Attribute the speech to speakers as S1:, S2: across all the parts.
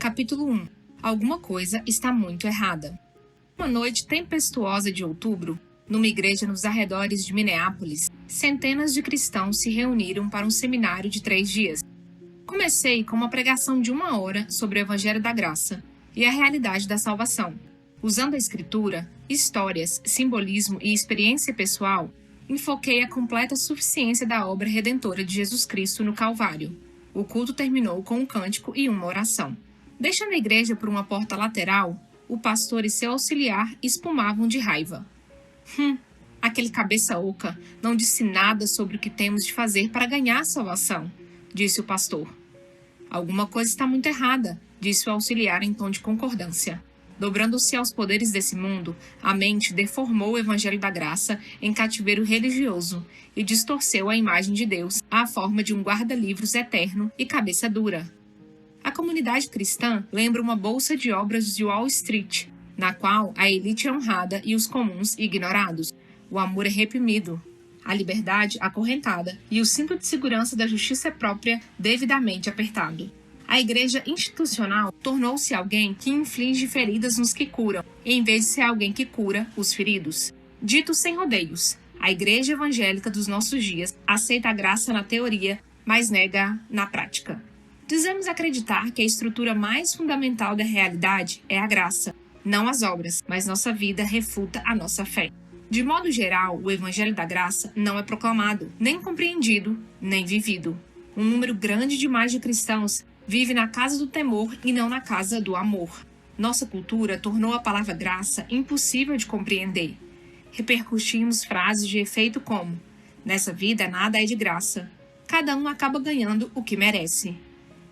S1: Capítulo 1. Alguma coisa está muito errada. Uma noite tempestuosa de outubro, numa igreja nos arredores de Minneapolis, centenas de cristãos se reuniram para um seminário de 3 dias. Comecei com uma pregação de 1 hora sobre o Evangelho da Graça e a realidade da salvação. Usando a escritura, histórias, simbolismo e experiência pessoal, enfoquei a completa suficiência da obra redentora de Jesus Cristo no Calvário. O culto terminou com um cântico e uma oração. Deixando a igreja por uma porta lateral, o pastor e seu auxiliar espumavam de raiva. Aquele cabeça oca não disse nada sobre o que temos de fazer para ganhar a salvação, disse o pastor. Alguma coisa está muito errada, disse o auxiliar em tom de concordância. Dobrando-se aos poderes desse mundo, a mente deformou o Evangelho da Graça em cativeiro religioso e distorceu a imagem de Deus à forma de um guarda-livros eterno e cabeça dura. A comunidade cristã lembra uma bolsa de obras de Wall Street, na qual a elite é honrada e os comuns ignorados. O amor é reprimido, a liberdade acorrentada e o cinto de segurança da justiça própria devidamente apertado. A igreja institucional tornou-se alguém que inflige feridas nos que curam, em vez de ser alguém que cura os feridos. Dito sem rodeios, a igreja evangélica dos nossos dias aceita a graça na teoria, mas nega na prática. Dizemos acreditar que a estrutura mais fundamental da realidade é a graça, não as obras, mas nossa vida refuta a nossa fé. De modo geral, o Evangelho da Graça não é proclamado, nem compreendido, nem vivido. Um número grande demais de cristãos vive na casa do temor e não na casa do amor. Nossa cultura tornou a palavra graça impossível de compreender. Repercutimos frases de efeito como: nessa vida nada é de graça. Cada um acaba ganhando o que merece.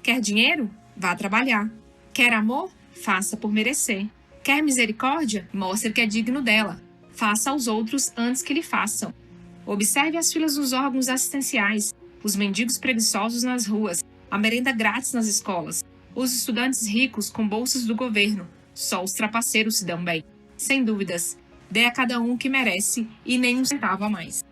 S1: Quer dinheiro? Vá trabalhar. Quer amor? Faça por merecer. Quer misericórdia? Mostre que é digno dela. Faça aos outros antes que lhe façam. Observe as filas dos órgãos assistenciais, os mendigos preguiçosos nas ruas, a merenda grátis nas escolas, os estudantes ricos com bolsas do governo. Só os trapaceiros se dão bem. Sem dúvidas, dê a cada um o que merece e nem um centavo a mais.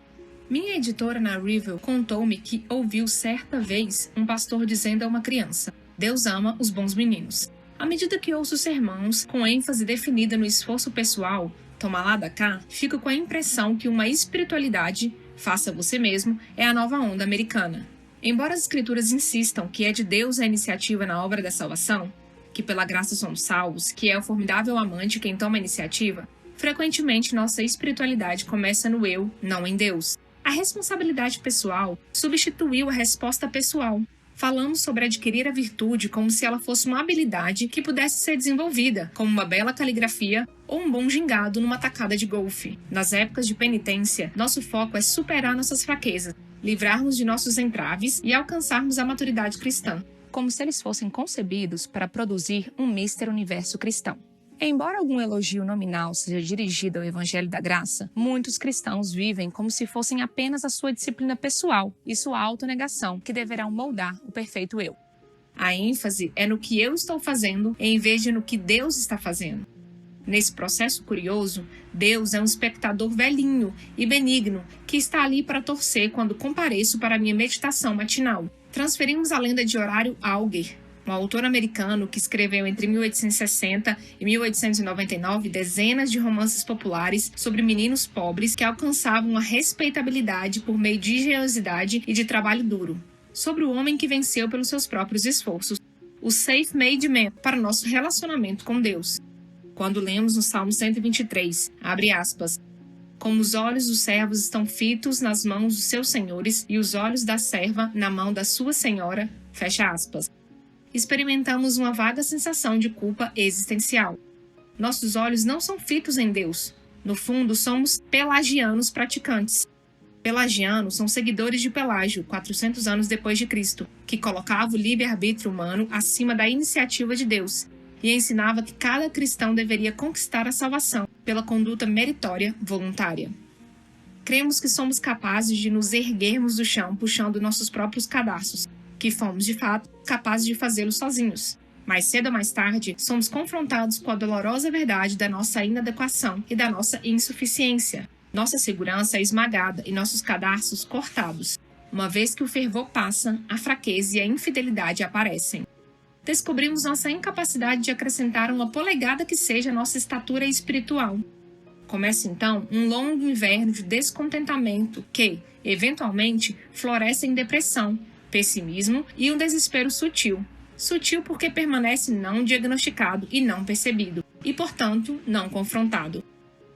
S1: Minha editora na Review contou-me que ouviu certa vez um pastor dizendo a uma criança: Deus ama os bons meninos. À medida que ouço sermões com ênfase definida no esforço pessoal, toma lá da cá, fico com a impressão que uma espiritualidade, faça você mesmo, é a nova onda americana. Embora as escrituras insistam que é de Deus a iniciativa na obra da salvação, que pela graça somos salvos, que é o formidável amante quem toma a iniciativa, frequentemente nossa espiritualidade começa no eu, não em Deus. A responsabilidade pessoal substituiu a resposta pessoal. Falamos sobre adquirir a virtude como se ela fosse uma habilidade que pudesse ser desenvolvida, como uma bela caligrafia ou um bom gingado numa tacada de golfe. Nas épocas de penitência, nosso foco é superar nossas fraquezas, livrarmos de nossos entraves e alcançarmos a maturidade cristã, como se eles fossem concebidos para produzir um míster universo cristão. Embora algum elogio nominal seja dirigido ao Evangelho da Graça, muitos cristãos vivem como se fossem apenas a sua disciplina pessoal e sua autonegação, que deverão moldar o perfeito eu. A ênfase é no que eu estou fazendo, em vez de no que Deus está fazendo. Nesse processo curioso, Deus é um espectador velhinho e benigno que está ali para torcer quando compareço para a minha meditação matinal. Transferimos a lenda de Horácio Alger, um autor americano que escreveu entre 1860 e 1899 dezenas de romances populares sobre meninos pobres que alcançavam a respeitabilidade por meio de engenhosidade e de trabalho duro. Sobre o homem que venceu pelos seus próprios esforços, o self-made man para o nosso relacionamento com Deus. Quando lemos no Salmo 123, abre aspas, como os olhos dos servos estão fitos nas mãos dos seus senhores e os olhos da serva na mão da sua senhora, fecha aspas. Experimentamos uma vaga sensação de culpa existencial. Nossos olhos não são fitos em Deus. No fundo, somos pelagianos praticantes. Pelagianos são seguidores de Pelágio, 400 anos depois de Cristo, que colocava o livre-arbítrio humano acima da iniciativa de Deus e ensinava que cada cristão deveria conquistar a salvação pela conduta meritória voluntária. Cremos que somos capazes de nos erguermos do chão puxando nossos próprios cadarços, que fomos, de fato, capazes de fazê-lo sozinhos. Mais cedo ou mais tarde, somos confrontados com a dolorosa verdade da nossa inadequação e da nossa insuficiência. Nossa segurança é esmagada e nossos cadarços cortados. Uma vez que o fervor passa, a fraqueza e a infidelidade aparecem. descobrimos nossa incapacidade de acrescentar uma polegada que seja à nossa estatura espiritual. Começa então um longo inverno de descontentamento que, eventualmente, floresce em depressão, pessimismo e um desespero sutil. Sutil porque permanece não diagnosticado e não percebido, e, portanto, não confrontado.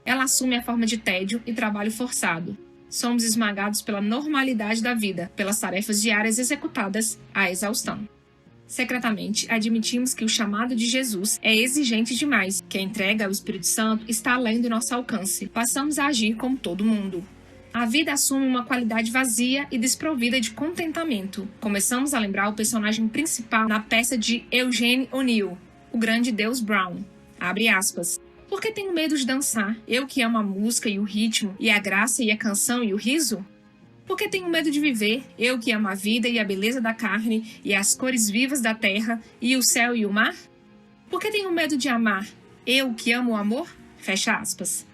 S1: Ela assume a forma de tédio e trabalho forçado. Somos esmagados pela normalidade da vida, pelas tarefas diárias executadas à exaustão. Secretamente, admitimos que o chamado de Jesus é exigente demais, que a entrega ao Espírito Santo está além do nosso alcance. Passamos a agir como todo mundo. A vida assume uma qualidade vazia e desprovida de contentamento. Começamos a lembrar o personagem principal na peça de Eugene O'Neill, o grande Deus Brown. Abre aspas. Por que tenho medo de dançar? Eu que amo a música e o ritmo, e a graça e a canção e o riso? Por que tenho medo de viver? Eu que amo a vida e a beleza da carne, e as cores vivas da terra, e o céu e o mar? Por que tenho medo de amar? Eu que amo o amor? Fecha aspas.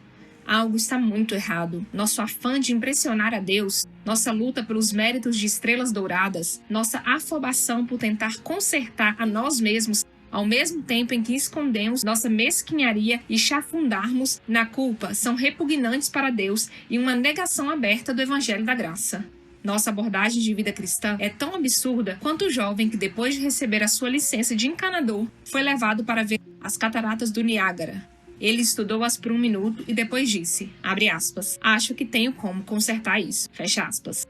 S1: Algo está muito errado. Nosso afã de impressionar a Deus, nossa luta pelos méritos de estrelas douradas, nossa afobação por tentar consertar a nós mesmos, ao mesmo tempo em que escondemos nossa mesquinharia e chafundarmos na culpa, são repugnantes para Deus e uma negação aberta do Evangelho da Graça. Nossa abordagem de vida cristã é tão absurda quanto o jovem que, depois de receber a sua licença de encanador, foi levado para ver as cataratas do Niágara. Ele estudou-as por um minuto e depois disse, abre aspas, acho que tenho como consertar isso, fecha aspas.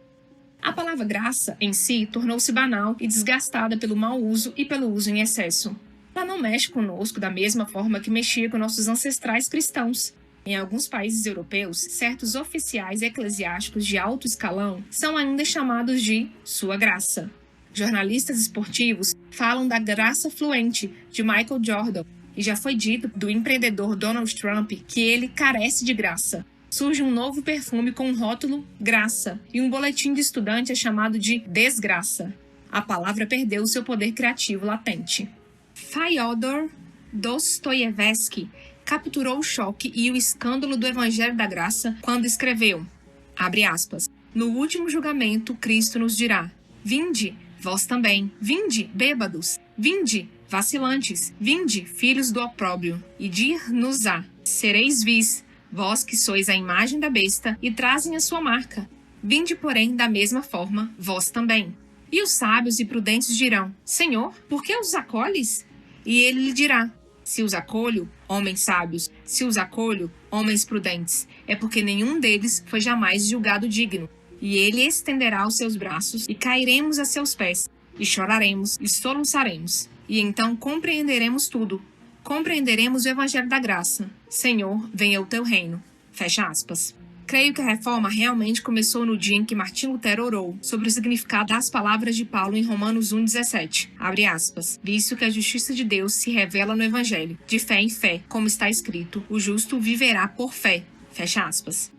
S1: A palavra graça, em si, tornou-se banal e desgastada pelo mau uso e pelo uso em excesso. Ela não mexe conosco da mesma forma que mexia com nossos ancestrais cristãos. Em alguns países europeus, certos oficiais eclesiásticos de alto escalão são ainda chamados de sua graça. Jornalistas esportivos falam da graça fluente de Michael Jordan, e já foi dito do empreendedor Donald Trump que ele carece de graça. Surge um novo perfume com um rótulo graça, e um boletim de estudante é chamado de desgraça. A palavra perdeu seu poder criativo latente. Fyodor Dostoiévski capturou o choque e o escândalo do Evangelho da Graça quando escreveu, abre aspas, no último julgamento Cristo nos dirá, vinde, vós também, vinde, bêbados, vinde, vacilantes, vinde, filhos do opróbrio, e dir-nos-á, sereis vis, vós que sois a imagem da besta e trazem a sua marca, vinde, porém, da mesma forma, vós também. E os sábios e prudentes dirão, Senhor, por que os acolhes? E ele lhe dirá, se os acolho, homens sábios, se os acolho, homens prudentes, é porque nenhum deles foi jamais julgado digno. E ele estenderá os seus braços, e cairemos a seus pés, e choraremos, e soluçaremos. E então compreenderemos tudo. Compreenderemos o Evangelho da Graça. Senhor, venha o teu reino. Fecha aspas. Creio que a reforma realmente começou no dia em que Martim Lutero orou sobre o significado das palavras de Paulo em Romanos 1,17. Abre aspas. Visto que a justiça de Deus se revela no Evangelho, de fé em fé, como está escrito, o justo viverá por fé. Fecha aspas.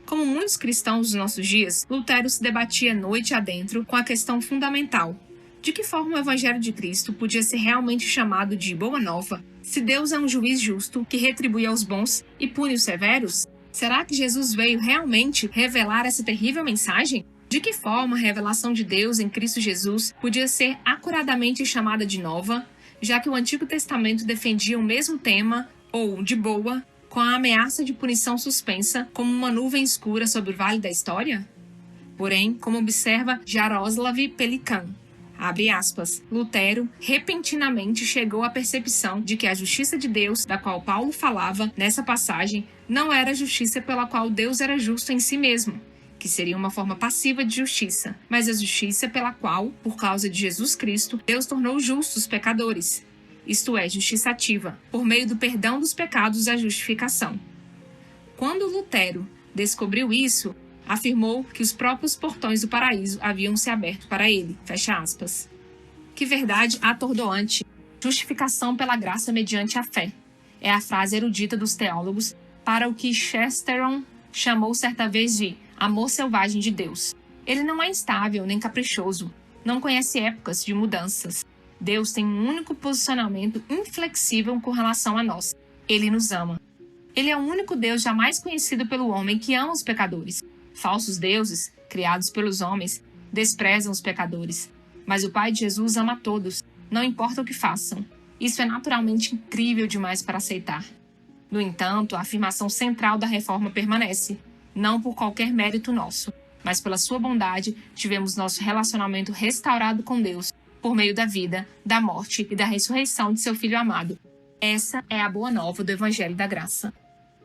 S1: Como muitos cristãos dos nossos dias, Lutero se debatia noite adentro com a questão fundamental. De que forma o Evangelho de Cristo podia ser realmente chamado de Boa Nova, se Deus é um juiz justo que retribui aos bons e pune os severos? Será que Jesus veio realmente revelar essa terrível mensagem? De que forma a revelação de Deus em Cristo Jesus podia ser acuradamente chamada de nova, já que o Antigo Testamento defendia o mesmo tema, ou de boa, com a ameaça de punição suspensa como uma nuvem escura sobre o vale da história? Porém, como observa Jaroslav Pelikan, abre aspas, Lutero repentinamente chegou à percepção de que a justiça de Deus, da qual Paulo falava nessa passagem, não era a justiça pela qual Deus era justo em si mesmo, que seria uma forma passiva de justiça, mas a justiça pela qual, por causa de Jesus Cristo, Deus tornou justos os pecadores, isto é, justiça ativa, por meio do perdão dos pecados e a justificação. Quando Lutero descobriu isso, afirmou que os próprios portões do paraíso haviam se aberto para ele, fecha aspas. Que verdade atordoante! Justificação pela graça mediante a fé. É a frase erudita dos teólogos para o que Chesterton chamou certa vez de amor selvagem de Deus. Ele não é instável nem caprichoso, não conhece épocas de mudanças. Deus tem um único posicionamento inflexível com relação a nós. Ele nos ama. Ele é o único Deus jamais conhecido pelo homem que ama os pecadores. Falsos deuses, criados pelos homens, desprezam os pecadores. Mas o Pai de Jesus ama todos. não importa o que façam. Isso é naturalmente incrível demais para aceitar. No entanto, a afirmação central da reforma permanece. Não por qualquer mérito nosso, mas pela sua bondade, tivemos nosso relacionamento restaurado com Deus por meio da vida, da morte e da ressurreição de seu Filho amado. Essa é a boa nova do Evangelho da Graça.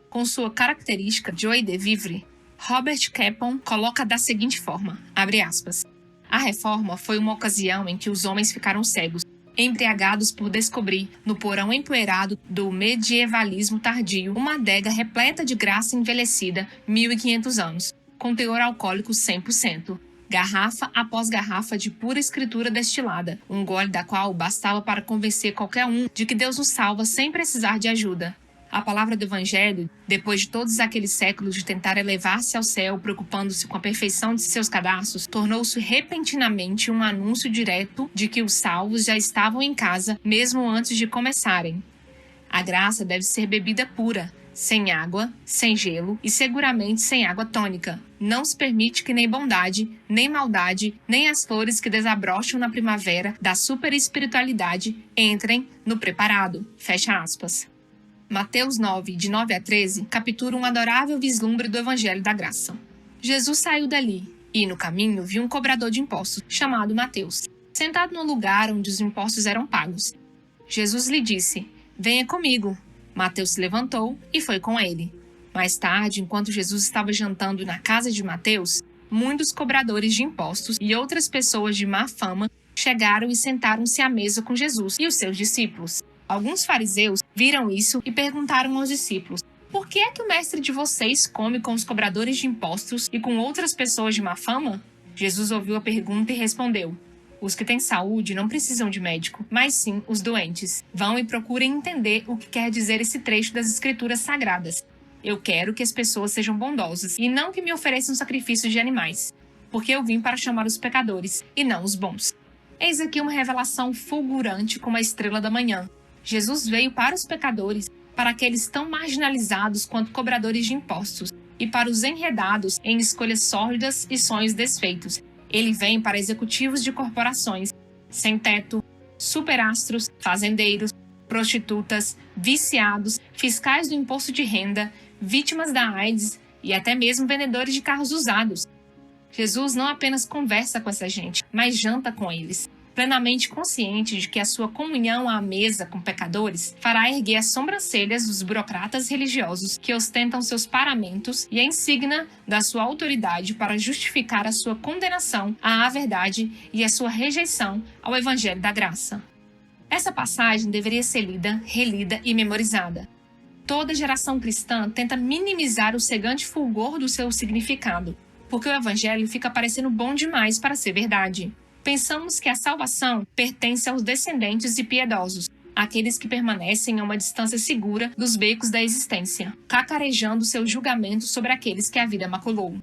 S1: Com sua característica joie de vivre, Robert Capon coloca da seguinte forma, abre aspas, a reforma foi uma ocasião em que os homens ficaram cegos, embriagados por descobrir, no porão empoeirado do medievalismo tardio, uma adega repleta de graça envelhecida 1500 anos, com teor alcoólico 100%, garrafa após garrafa de pura escritura destilada, um gole da qual bastava para convencer qualquer um de que Deus nos salva sem precisar de ajuda. A palavra do Evangelho, depois de todos aqueles séculos de tentar elevar-se ao céu, preocupando-se com a perfeição de seus cadastros, tornou-se repentinamente um anúncio direto de que os salvos já estavam em casa, mesmo antes de começarem. A graça deve ser bebida pura, sem água, sem gelo e seguramente sem água tônica. Não se permite que nem bondade, nem maldade, nem as flores que desabrocham na primavera da superespiritualidade entrem no preparado. Fecha aspas. Mateus 9, de 9 a 13, captura um adorável vislumbre do Evangelho da Graça. Jesus saiu dali e, no caminho, viu um cobrador de impostos, chamado Mateus, sentado no lugar onde os impostos eram pagos. Jesus lhe disse, venha comigo. Mateus se levantou e foi com ele. Mais tarde, enquanto Jesus estava jantando na casa de Mateus, muitos cobradores de impostos e outras pessoas de má fama chegaram e sentaram-se à mesa com Jesus e os seus discípulos. Alguns fariseus viram isso e perguntaram aos discípulos, por que é que o mestre de vocês come com os cobradores de impostos e com outras pessoas de má fama? Jesus ouviu a pergunta e respondeu, os que têm saúde não precisam de médico, mas sim os doentes. Vão e procurem entender o que quer dizer esse trecho das Escrituras Sagradas. Eu quero que as pessoas sejam bondosas e não que me ofereçam sacrifícios de animais, porque eu vim para chamar os pecadores e não os bons. Eis aqui uma revelação fulgurante como a estrela da manhã. Jesus veio para os pecadores, para aqueles tão marginalizados quanto cobradores de impostos, e para os enredados em escolhas sórdidas e sonhos desfeitos. Ele vem para executivos de corporações, sem teto, superastros, fazendeiros, prostitutas, viciados, fiscais do imposto de renda, vítimas da AIDS e até mesmo vendedores de carros usados. Jesus não apenas conversa com essa gente, mas janta com eles. Plenamente consciente de que a sua comunhão à mesa com pecadores fará erguer as sobrancelhas dos burocratas religiosos que ostentam seus paramentos e a insígnia da sua autoridade para justificar a sua condenação à verdade e a sua rejeição ao Evangelho da Graça. Essa passagem deveria ser lida, relida e memorizada. Toda geração cristã tenta minimizar o cegante fulgor do seu significado, porque o Evangelho fica parecendo bom demais para ser verdade. Pensamos que a salvação pertence aos descendentes e piedosos, aqueles que permanecem a uma distância segura dos becos da existência, cacarejando seu julgamento sobre aqueles que a vida maculou.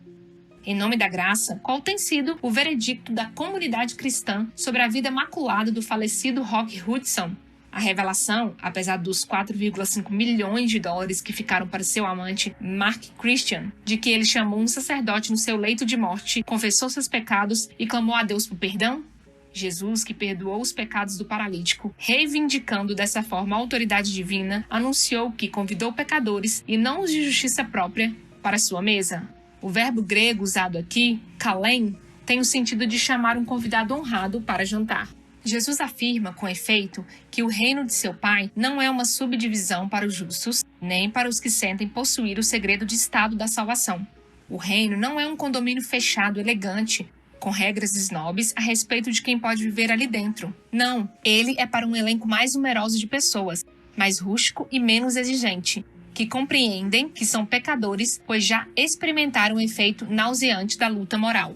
S1: Em nome da graça, qual tem sido o veredicto da comunidade cristã sobre a vida maculada do falecido Rock Hudson? A revelação, apesar dos 4,5 milhões de dólares que ficaram para seu amante Mark Christian, de que ele chamou um sacerdote no seu leito de morte, confessou seus pecados e clamou a Deus por perdão? Jesus, que perdoou os pecados do paralítico, reivindicando dessa forma a autoridade divina, anunciou que convidou pecadores e não os de justiça própria para sua mesa. O verbo grego usado aqui, kalein, tem o sentido de chamar um convidado honrado para jantar. Jesus afirma, com efeito, que o reino de seu Pai não é uma subdivisão para os justos, nem para os que sentem possuir o segredo de estado da salvação. O reino não é um condomínio fechado elegante, com regras snobs a respeito de quem pode viver ali dentro. Não, ele é para um elenco mais numeroso de pessoas, mais rústico e menos exigente, que compreendem que são pecadores, pois já experimentaram o efeito nauseante da luta moral.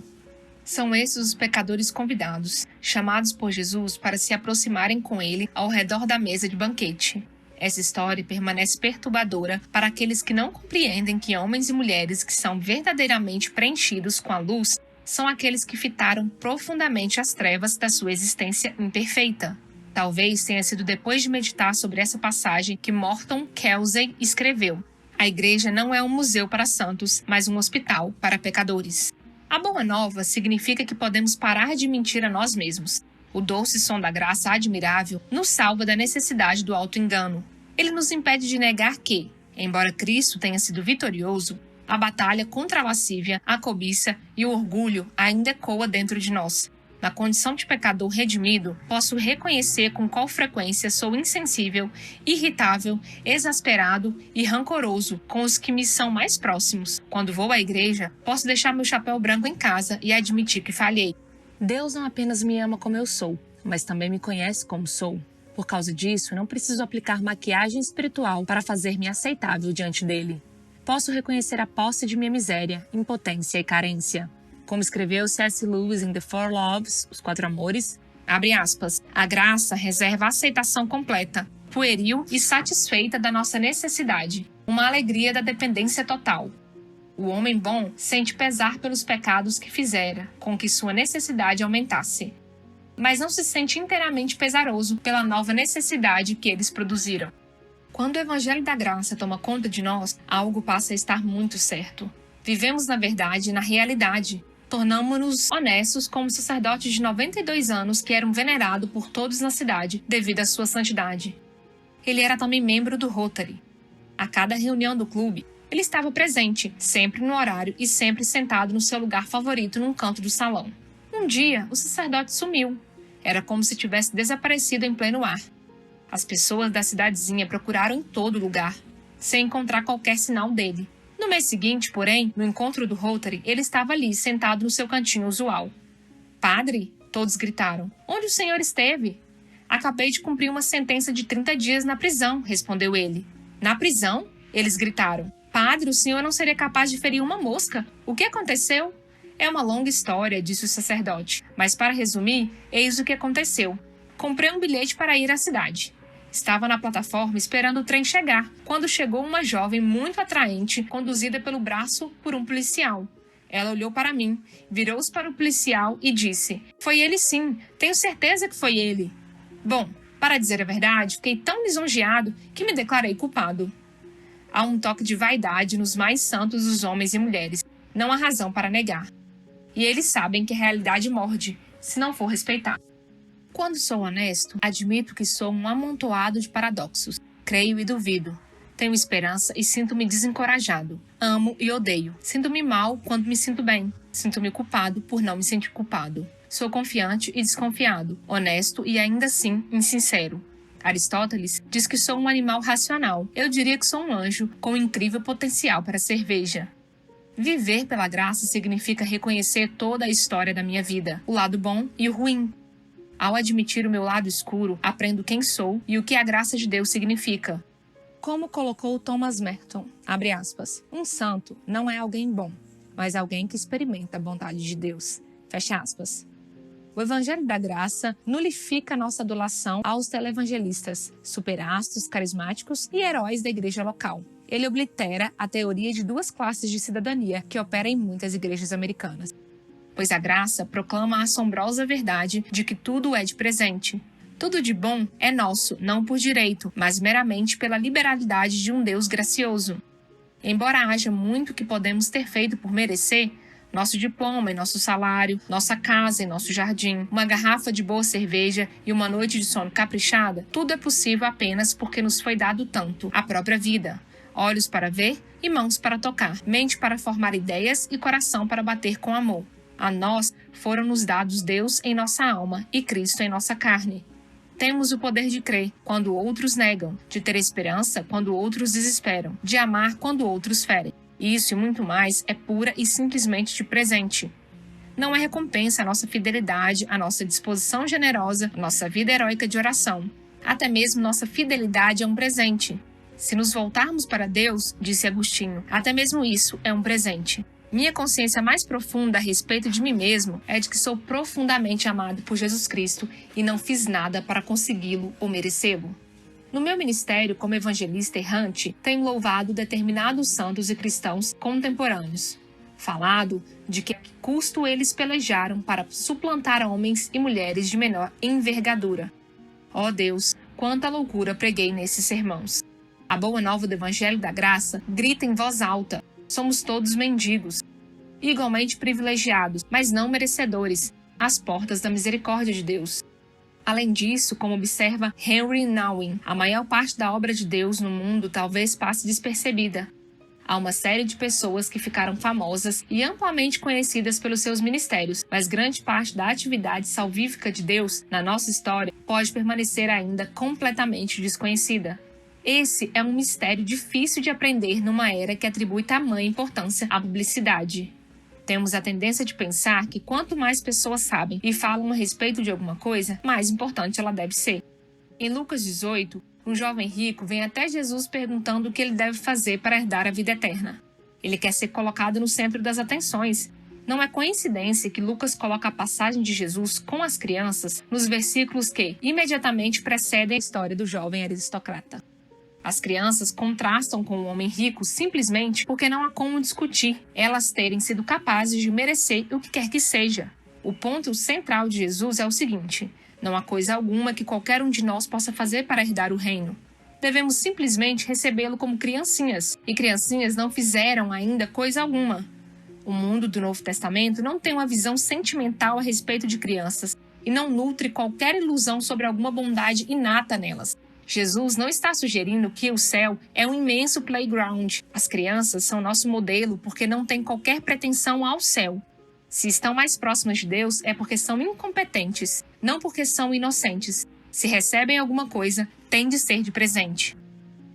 S1: São esses os pecadores convidados, chamados por Jesus para se aproximarem com ele ao redor da mesa de banquete. Essa história permanece perturbadora para aqueles que não compreendem que homens e mulheres que são verdadeiramente preenchidos com a luz são aqueles que fitaram profundamente as trevas da sua existência imperfeita. Talvez tenha sido depois de meditar sobre essa passagem que Morton Kelsey escreveu: a igreja não é um museu para santos, mas um hospital para pecadores. A boa nova significa que podemos parar de mentir a nós mesmos. O doce som da graça admirável nos salva da necessidade do auto-engano. Ele nos impede de negar que, embora Cristo tenha sido vitorioso, a batalha contra a lascívia, a cobiça e o orgulho ainda ecoa dentro de nós. Na condição de pecador redimido, posso reconhecer com qual frequência sou insensível, irritável, exasperado e rancoroso com os que me são mais próximos. Quando vou à igreja, posso deixar meu chapéu branco em casa e admitir que falhei. Deus não apenas me ama como eu sou, mas também me conhece como sou. Por causa disso, não preciso aplicar maquiagem espiritual para fazer-me aceitável diante dele. Posso reconhecer a posse de minha miséria, impotência e carência. Como escreveu C.S. Lewis em The Four Loves, Os Quatro Amores, abre aspas, a graça reserva a aceitação completa, pueril e satisfeita da nossa necessidade, uma alegria da dependência total. O homem bom sente pesar pelos pecados que fizera, com que sua necessidade aumentasse. Mas não se sente inteiramente pesaroso pela nova necessidade que eles produziram. Quando o Evangelho da Graça toma conta de nós, algo passa a estar muito certo. Vivemos na verdade e na realidade. Tornamo-nos honestos como sacerdotes de 92 anos que eram venerados por todos na cidade devido à sua santidade. Ele era também membro do Rotary. A cada reunião do clube, ele estava presente, sempre no horário e sempre sentado no seu lugar favorito num canto do salão. Um dia, o sacerdote sumiu. Era como se tivesse desaparecido em pleno ar. As pessoas da cidadezinha procuraram em todo lugar, sem encontrar qualquer sinal dele. No mês seguinte, porém, no encontro do Rotary, ele estava ali, sentado no seu cantinho usual. Padre? Todos gritaram. Onde o senhor esteve? Acabei de cumprir uma sentença de 30 dias na prisão, respondeu ele. Na prisão? Eles gritaram. Padre, o senhor não seria capaz de ferir uma mosca. O que aconteceu? É uma longa história, disse o sacerdote. Mas para resumir, eis o que aconteceu. Comprei um bilhete para ir à cidade. Estava na plataforma esperando o trem chegar, quando chegou uma jovem muito atraente, conduzida pelo braço por um policial. Ela olhou para mim, virou-se para o policial e disse: Foi ele sim, tenho certeza que foi ele. Bom, para dizer a verdade, fiquei tão lisonjeado que me declarei culpado. Há um toque de vaidade nos mais santos dos homens e mulheres. Não há razão para negar. E eles sabem que a realidade morde, se não for respeitada. Quando sou honesto, admito que sou um amontoado de paradoxos. Creio e duvido. Tenho esperança e sinto-me desencorajado. Amo e odeio. Sinto-me mal quando me sinto bem. Sinto-me culpado por não me sentir culpado. Sou confiante e desconfiado. Honesto e ainda assim insincero. Aristóteles diz que sou um animal racional. Eu diria que sou um anjo com incrível potencial para cerveja. Viver pela graça significa reconhecer toda a história da minha vida, o lado bom e o ruim. Ao admitir o meu lado escuro, aprendo quem sou e o que a graça de Deus significa. Como colocou Thomas Merton, abre aspas, um santo não é alguém bom, mas alguém que experimenta a bondade de Deus, fecha aspas. O Evangelho da Graça nulifica nossa adulação aos televangelistas, superastros, carismáticos e heróis da igreja local. Ele oblitera a teoria de duas classes de cidadania que opera em muitas igrejas americanas. Pois a graça proclama a assombrosa verdade de que tudo é de presente. Tudo de bom é nosso, não por direito, mas meramente pela liberalidade de um Deus gracioso. Embora haja muito que podemos ter feito por merecer, nosso diploma e nosso salário, nossa casa e nosso jardim, uma garrafa de boa cerveja e uma noite de sono caprichada, tudo é possível apenas porque nos foi dado tanto, a própria vida. Olhos para ver e mãos para tocar, mente para formar ideias e coração para bater com amor. A nós foram-nos dados Deus em nossa alma e Cristo em nossa carne. Temos o poder de crer quando outros negam, de ter esperança quando outros desesperam, de amar quando outros ferem. Isso e muito mais é pura e simplesmente de presente. Não é recompensa a nossa fidelidade, a nossa disposição generosa, a nossa vida heróica de oração. Até mesmo nossa fidelidade é um presente. Se nos voltarmos para Deus, disse Agostinho, até mesmo isso é um presente. Minha consciência mais profunda a respeito de mim mesmo é de que sou profundamente amado por Jesus Cristo e não fiz nada para consegui-lo ou merecê-lo. No meu ministério como evangelista errante, tenho louvado determinados santos e cristãos contemporâneos. Falado de que custo eles pelejaram para suplantar homens e mulheres de menor envergadura. Ó Deus, quanta loucura preguei nesses sermãos. A boa nova do Evangelho da Graça grita em voz alta. Somos todos mendigos, igualmente privilegiados, mas não merecedores, às portas da misericórdia de Deus. Além disso, como observa Henry Nouwen, a maior parte da obra de Deus no mundo talvez passe despercebida. Há uma série de pessoas que ficaram famosas e amplamente conhecidas pelos seus ministérios, mas grande parte da atividade salvífica de Deus na nossa história pode permanecer ainda completamente desconhecida. Esse é um mistério difícil de aprender numa era que atribui tamanha importância à publicidade. Temos a tendência de pensar que quanto mais pessoas sabem e falam a respeito de alguma coisa, mais importante ela deve ser. Em Lucas 18, um jovem rico vem até Jesus perguntando o que ele deve fazer para herdar a vida eterna. Ele quer ser colocado no centro das atenções. Não é coincidência que Lucas coloca a passagem de Jesus com as crianças nos versículos que imediatamente precedem a história do jovem aristocrata. As crianças contrastam com o homem rico simplesmente porque não há como discutir elas terem sido capazes de merecer o que quer que seja. O ponto central de Jesus é o seguinte: não há coisa alguma que qualquer um de nós possa fazer para herdar o reino. Devemos simplesmente recebê-lo como criancinhas, e criancinhas não fizeram ainda coisa alguma. O mundo do Novo Testamento não tem uma visão sentimental a respeito de crianças e não nutre qualquer ilusão sobre alguma bondade inata nelas. Jesus não está sugerindo que o céu é um imenso playground. As crianças são nosso modelo porque não têm qualquer pretensão ao céu. Se estão mais próximas de Deus é porque são incompetentes, não porque são inocentes. Se recebem alguma coisa, tem de ser de presente.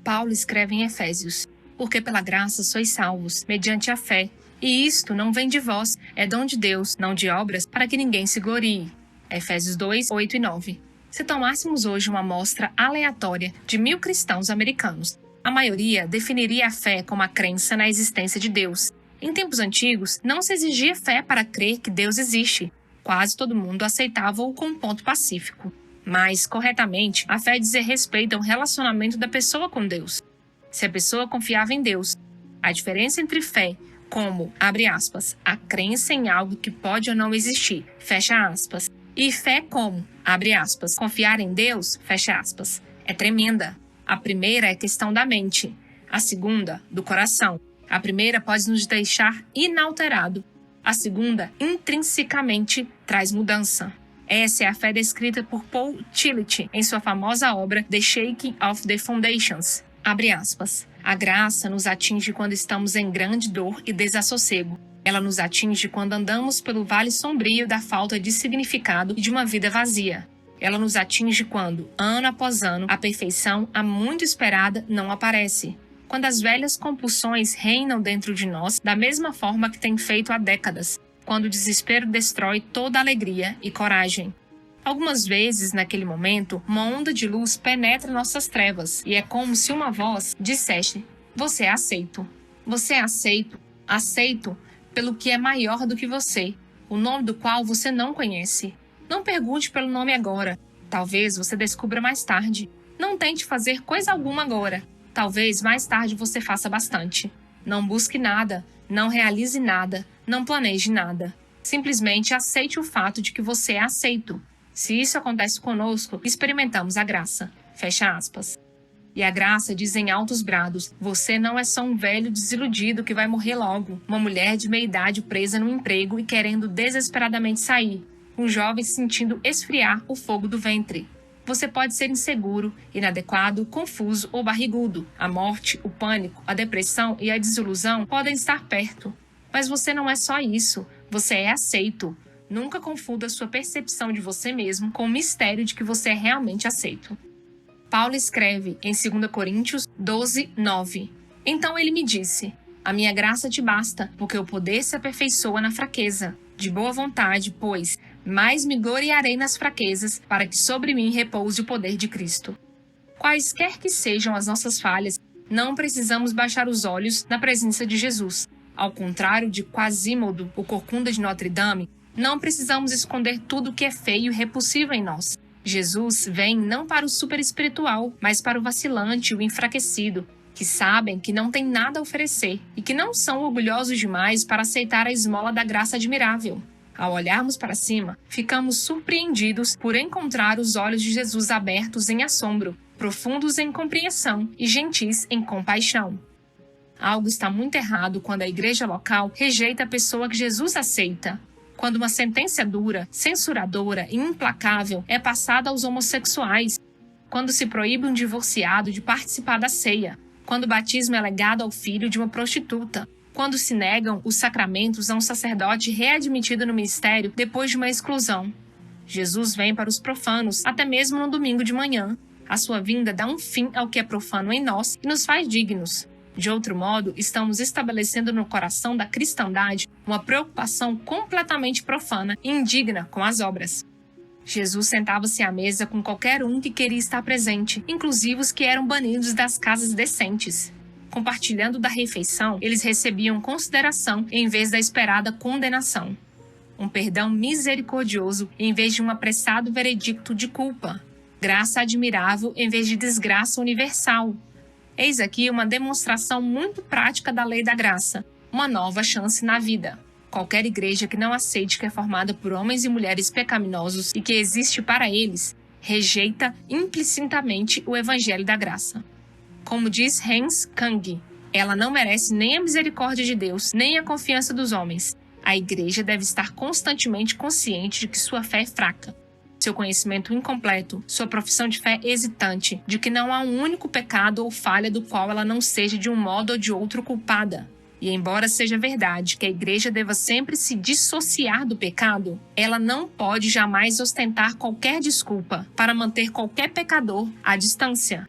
S1: Paulo escreve em Efésios: porque pela graça sois salvos, mediante a fé. E isto não vem de vós, é dom de Deus, não de obras, para que ninguém se glorie. Efésios 2, 8 e 9. Se tomássemos hoje uma amostra aleatória de 1.000 cristãos americanos, a maioria definiria a fé como a crença na existência de Deus. Em tempos antigos, não se exigia fé para crer que Deus existe. Quase todo mundo aceitava-o com um ponto pacífico. Mas, corretamente, a fé dizer respeito ao relacionamento da pessoa com Deus. Se a pessoa confiava em Deus, a diferença entre fé como, abre aspas, a crença em algo que pode ou não existir, fecha aspas, e fé como, abre aspas, confiar em Deus, fecha aspas, é tremenda. A primeira é questão da mente, a segunda, do coração. A primeira pode nos deixar inalterado, a segunda, intrinsecamente, traz mudança. Essa é a fé descrita por Paul Tillich em sua famosa obra The Shaking of the Foundations. Abre aspas. A graça nos atinge quando estamos em grande dor e desassossego. Ela nos atinge quando andamos pelo vale sombrio da falta de significado e de uma vida vazia. Ela nos atinge quando, ano após ano, a perfeição, há muito esperada, não aparece. Quando as velhas compulsões reinam dentro de nós da mesma forma que tem feito há décadas. Quando o desespero destrói toda alegria e coragem. Algumas vezes, naquele momento, uma onda de luz penetra nossas trevas e é como se uma voz dissesse: você é aceito. Você é aceito. Aceito pelo que é maior do que você, o nome do qual você não conhece. Não pergunte pelo nome agora. Talvez você descubra mais tarde. Não tente fazer coisa alguma agora. Talvez mais tarde você faça bastante. Não busque nada, não realize nada, não planeje nada. Simplesmente aceite o fato de que você é aceito. Se isso acontece conosco, experimentamos a graça. Fecha aspas. E a graça diz em altos brados: você não é só um velho desiludido que vai morrer logo, uma mulher de meia-idade presa num emprego e querendo desesperadamente sair, um jovem sentindo esfriar o fogo do ventre. Você pode ser inseguro, inadequado, confuso ou barrigudo. A morte, o pânico, a depressão e a desilusão podem estar perto. Mas você não é só isso, você é aceito. Nunca confunda sua percepção de você mesmo com o mistério de que você é realmente aceito. Paulo escreve em 2 Coríntios 12, 9. Então ele me disse: a minha graça te basta, porque o poder se aperfeiçoa na fraqueza. De boa vontade, pois, mais me gloriarei nas fraquezas, para que sobre mim repouse o poder de Cristo. Quaisquer que sejam as nossas falhas, não precisamos baixar os olhos na presença de Jesus. Ao contrário de Quasimodo, o corcunda de Notre Dame, não precisamos esconder tudo o que é feio e repulsivo em nós. Jesus vem não para o superespiritual, mas para o vacilante e o enfraquecido, que sabem que não têm nada a oferecer e que não são orgulhosos demais para aceitar a esmola da graça admirável. Ao olharmos para cima, ficamos surpreendidos por encontrar os olhos de Jesus abertos em assombro, profundos em compreensão e gentis em compaixão. Algo está muito errado quando a igreja local rejeita a pessoa que Jesus aceita. quando uma sentença dura, censuradora e implacável é passada aos homossexuais, quando se proíbe um divorciado de participar da ceia, quando o batismo é legado ao filho de uma prostituta, quando se negam os sacramentos a um sacerdote readmitido no ministério depois de uma exclusão. Jesus vem para os profanos, até mesmo no domingo de manhã. A sua vinda dá um fim ao que é profano em nós e nos faz dignos. De outro modo, estamos estabelecendo no coração da cristandade uma preocupação completamente profana e indigna com as obras. Jesus sentava-se à mesa com qualquer um que queria estar presente, inclusive os que eram banidos das casas decentes. Compartilhando da refeição, eles recebiam consideração em vez da esperada condenação. Um perdão misericordioso em vez de um apressado veredicto de culpa. Graça admirável em vez de desgraça universal. Eis aqui uma demonstração muito prática da lei da graça, uma nova chance na vida. Qualquer igreja que não aceite que é formada por homens e mulheres pecaminosos e que existe para eles, rejeita implicitamente o evangelho da graça. Como diz Hans Kang, ela não merece nem a misericórdia de Deus, nem a confiança dos homens. A igreja deve estar constantemente consciente de que sua fé é fraca, seu conhecimento incompleto, sua profissão de fé hesitante, de que não há um único pecado ou falha do qual ela não seja de um modo ou de outro culpada. E embora seja verdade que a igreja deva sempre se dissociar do pecado, ela não pode jamais ostentar qualquer desculpa para manter qualquer pecador à distância.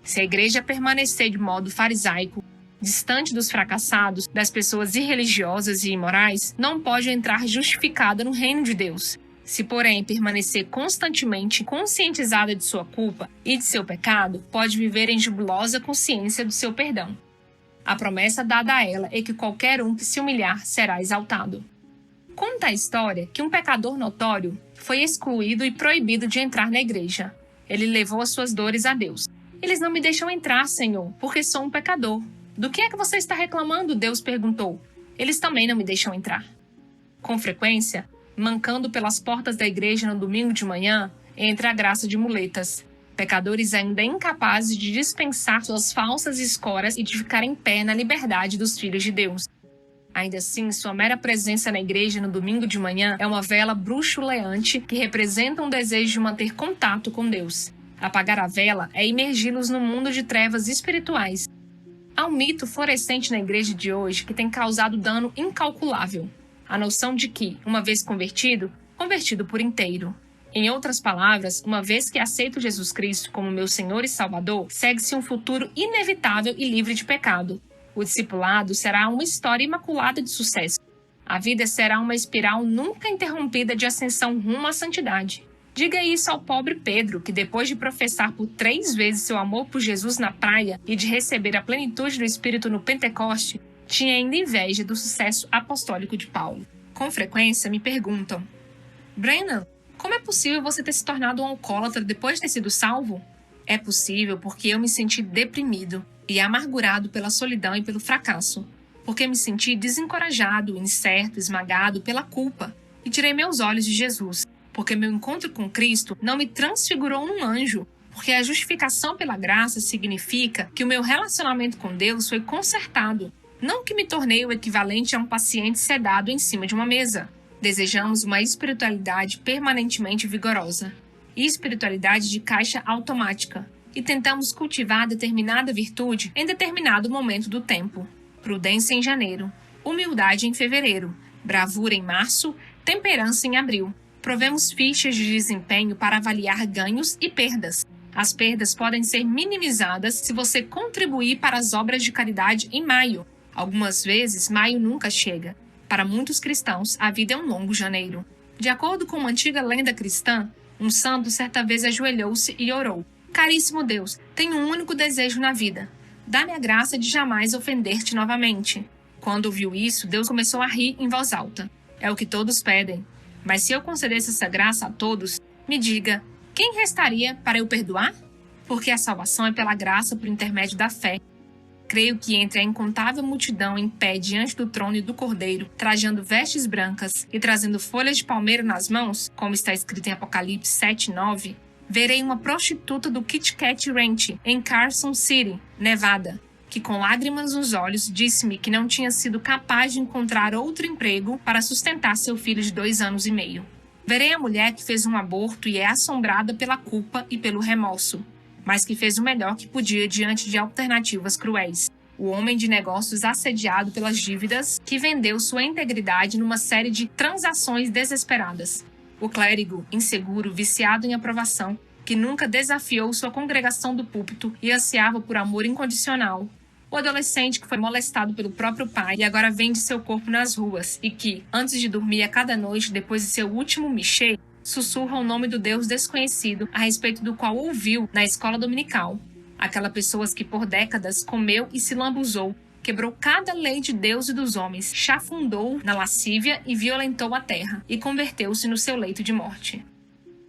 S1: Se a igreja permanecer de modo farisaico, distante dos fracassados, das pessoas irreligiosas e imorais, não pode entrar justificada no reino de Deus. Se, porém, permanecer constantemente conscientizada de sua culpa e de seu pecado, pode viver em jubilosa consciência do seu perdão. A promessa dada a ela é que qualquer um que se humilhar será exaltado. Conta a história que um pecador notório foi excluído e proibido de entrar na igreja. Ele levou as suas dores a Deus. Eles não me deixam entrar, Senhor, porque sou um pecador. Do que é que você está reclamando? Deus perguntou. Eles também não me deixam entrar. Com frequência, mancando pelas portas da igreja no domingo de manhã, entra a graça de muletas. Pecadores ainda incapazes de dispensar suas falsas escoras e de ficar em pé na liberdade dos filhos de Deus. Ainda assim, sua mera presença na igreja no domingo de manhã é uma vela bruxuleante que representa um desejo de manter contato com Deus. Apagar a vela é imergi-los no mundo de trevas espirituais. Há um mito florescente na igreja de hoje que tem causado dano incalculável. A noção de que, uma vez convertido, convertido por inteiro. Em outras palavras, uma vez que aceito Jesus Cristo como meu Senhor e Salvador, segue-se um futuro inevitável e livre de pecado. O discipulado será uma história imaculada de sucesso. A vida será uma espiral nunca interrompida de ascensão rumo à santidade. Diga isso ao pobre Pedro, que depois de professar por 3 vezes seu amor por Jesus na praia e de receber a plenitude do Espírito no Pentecoste, tinha ainda inveja do sucesso apostólico de Paulo. Com frequência me perguntam: Brennan, como é possível você ter se tornado um alcoólatra depois de ter sido salvo? É possível porque eu me senti deprimido e amargurado pela solidão e pelo fracasso. Porque me senti desencorajado, incerto, esmagado pela culpa e tirei meus olhos de Jesus. Porque meu encontro com Cristo não me transfigurou num anjo. Porque a justificação pela graça significa que o meu relacionamento com Deus foi consertado. Não que me tornei o equivalente a um paciente sedado em cima de uma mesa. Desejamos uma espiritualidade permanentemente vigorosa, espiritualidade de caixa automática, e tentamos cultivar determinada virtude em determinado momento do tempo. Prudência em janeiro, humildade em fevereiro, bravura em março, temperança em abril. Provemos fichas de desempenho para avaliar ganhos e perdas. As perdas podem ser minimizadas se você contribuir para as obras de caridade em maio. Algumas vezes, maio nunca chega. Para muitos cristãos, a vida é um longo janeiro. De acordo com uma antiga lenda cristã, um santo certa vez ajoelhou-se e orou: Caríssimo Deus, tenho um único desejo na vida. Dá-me a graça de jamais ofender-te novamente. Quando ouviu isso, Deus começou a rir em voz alta. É o que todos pedem. Mas se eu concedesse essa graça a todos, me diga, quem restaria para eu perdoar? Porque a salvação é pela graça por intermédio da fé. Creio que entre a incontável multidão em pé diante do trono e do Cordeiro, trajando vestes brancas e trazendo folhas de palmeira nas mãos, como está escrito em Apocalipse 7:9, verei uma prostituta do Kit Kat Ranch, em Carson City, Nevada. que com lágrimas nos olhos disse-me que não tinha sido capaz de encontrar outro emprego para sustentar seu filho de 2 anos e meio. Verei a mulher que fez um aborto e é assombrada pela culpa e pelo remorso, mas que fez o melhor que podia diante de alternativas cruéis. O homem de negócios assediado pelas dívidas, que vendeu sua integridade numa série de transações desesperadas. O clérigo, inseguro, viciado em aprovação, que nunca desafiou sua congregação do púlpito e ansiava por amor incondicional. O adolescente que foi molestado pelo próprio pai e agora vende seu corpo nas ruas e que, antes de dormir a cada noite depois de seu último michê, sussurra o nome do Deus desconhecido a respeito do qual ouviu na escola dominical. Aquela pessoa que por décadas comeu e se lambuzou, quebrou cada lei de Deus e dos homens, chafundou na lascívia e violentou a terra e converteu-se no seu leito de morte.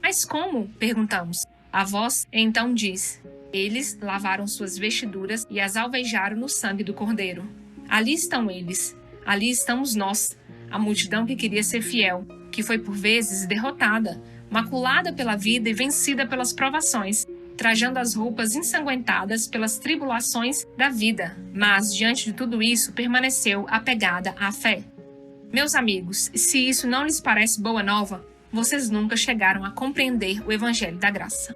S1: Mas como? Perguntamos. A voz então diz: eles lavaram suas vestiduras e as alvejaram no sangue do Cordeiro. Ali estão eles, ali estamos nós, a multidão que queria ser fiel, que foi por vezes derrotada, maculada pela vida e vencida pelas provações, trajando as roupas ensanguentadas pelas tribulações da vida, mas diante de tudo isso permaneceu apegada à fé. Meus amigos, se isso não lhes parece boa nova, vocês nunca chegaram a compreender o Evangelho da Graça.